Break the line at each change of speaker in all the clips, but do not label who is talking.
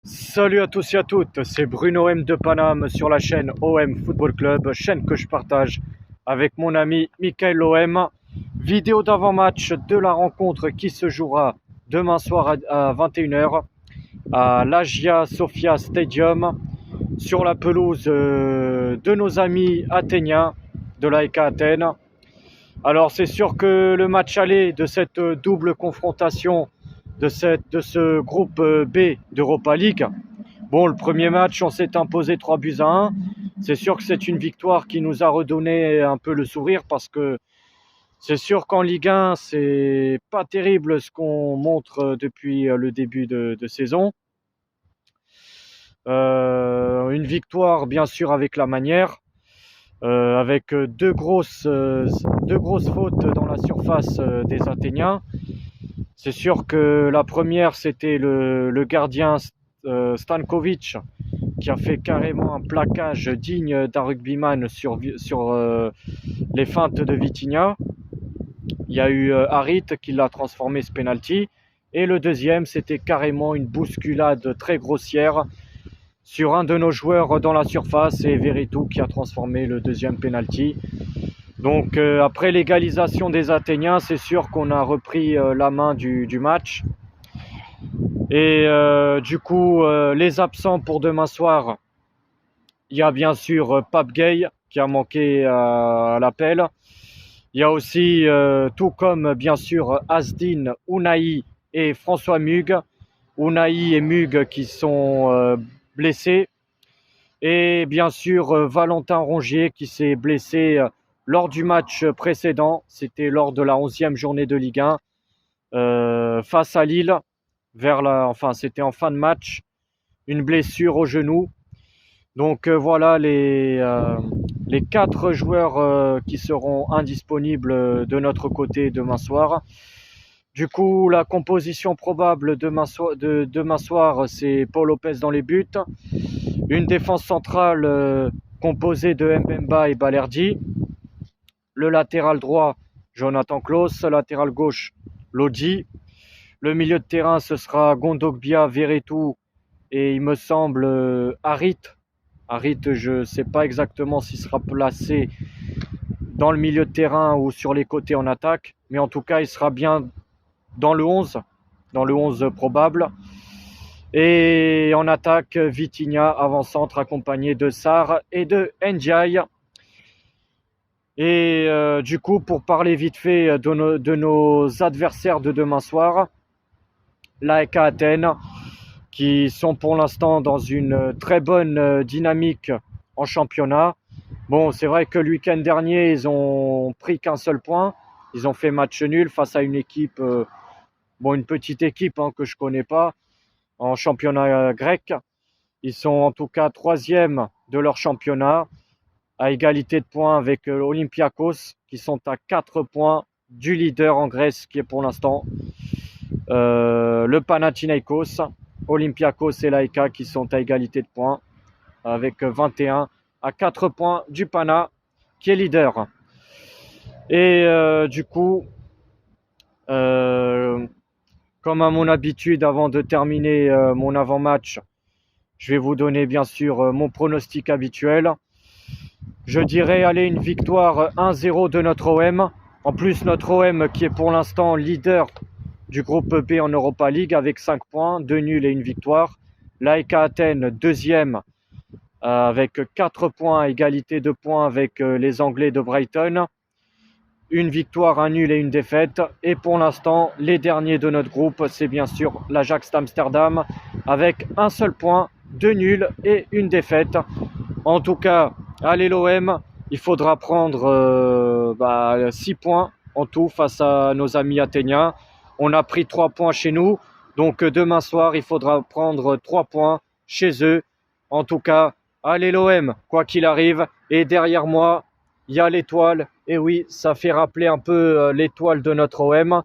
Salut à tous et à toutes, c'est Bruno M de Paname sur la chaîne OM Football Club, chaîne que je partage avec mon ami Michael OM. Vidéo d'avant-match de la rencontre qui se jouera demain soir à 21h à l'Hagia Sophia Stadium sur la pelouse de nos amis athéniens de l'AEK Athènes. Alors c'est sûr que le match aller de cette double confrontation de ce groupe B d'Europa League, bon, le premier match, on s'est imposé 3-1. C'est sûr que c'est une victoire qui nous a redonné un peu le sourire parce que c'est sûr qu'en Ligue 1, c'est pas terrible ce qu'on montre depuis le début de saison. Une victoire, bien sûr, avec la manière, avec deux grosses fautes dans la surface des Athéniens. C'est sûr que la première, c'était le gardien Stankovic qui a fait carrément un plaquage digne d'un rugbyman sur les feintes de Vitinha. Il y a eu Harit qui l'a transformé ce penalty. Et le deuxième, c'était carrément une bousculade très grossière sur un de nos joueurs dans la surface et Veretout qui a transformé le deuxième penalty. Donc après l'égalisation des Athéniens, c'est sûr qu'on a repris la main du match. Et du coup, les absents pour demain soir, il y a bien sûr Pape Gueye qui a manqué à l'appel. Il y a aussi, tout comme bien sûr Asdin, Ounahi et François Mug. Ounahi et Mug qui sont blessés. Et bien sûr Valentin Rongier qui s'est blessé lors du match précédent. C'était lors de la 11e journée de Ligue 1 face à Lille. C'était en fin de match, une blessure au genou. Donc voilà les 4 joueurs qui seront indisponibles de notre côté demain soir. Du coup, la composition probable de demain soir, c'est Paul Lopez dans les buts. Une défense centrale composée de Mbemba et Balerdi. Le latéral droit, Jonathan Klaus. Latéral gauche, Lodi. Le milieu de terrain, ce sera Gondogbia, Veretout et il me semble Harit. Harit, je ne sais pas exactement s'il sera placé dans le milieu de terrain ou sur les côtés en attaque. Mais en tout cas, il sera bien dans le 11 probable. Et en attaque, Vitinha, avant-centre, accompagné de Sarr et de Ndiaye. Et du coup, pour parler vite fait de nos adversaires de demain soir, l'AEK Athènes, qui sont pour l'instant dans une très bonne dynamique en championnat. Bon, c'est vrai que le week-end dernier, ils ont pris qu'un seul point. Ils ont fait match nul face à une équipe, une petite équipe que je connais pas, en championnat grec. Ils sont en tout cas 3e de leur championnat, à égalité de points avec Olympiakos, qui sont à 4 points du leader en Grèce, qui est pour l'instant le Panathinaikos. Olympiakos et l'AEK qui sont à égalité de points avec 21 à 4 points du Pana qui est leader. Et du coup, comme à mon habitude, avant de terminer mon avant-match, je vais vous donner bien sûr mon pronostic habituel. Je dirais une victoire 1-0 de notre OM. En plus, notre OM qui est pour l'instant leader du groupe B en Europa League avec 5 points, 2 nuls et une victoire. L'AEK Athènes, 2e avec 4 points, à égalité de points avec les Anglais de Brighton. Une victoire, un nul et une défaite. Et pour l'instant, les derniers de notre groupe, c'est bien sûr l'Ajax d'Amsterdam avec un seul point, 2 nuls et une défaite. En tout cas, allez l'OM, il faudra prendre 6 points en tout face à nos amis athéniens. On a pris 3 points chez nous, donc demain soir, il faudra prendre 3 points chez eux. En tout cas, allez l'OM, quoi qu'il arrive. Et derrière moi, il y a l'étoile. Et oui, ça fait rappeler un peu l'étoile de notre OM.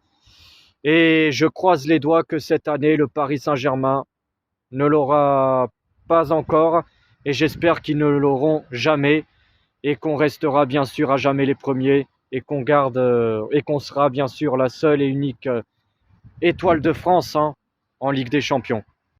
Et je croise les doigts que cette année, le Paris Saint-Germain ne l'aura pas encore. Et j'espère qu'ils ne l'auront jamais. Et qu'on restera bien sûr à jamais les premiers. Et qu'on sera bien sûr la seule et unique étoile de France en Ligue des Champions.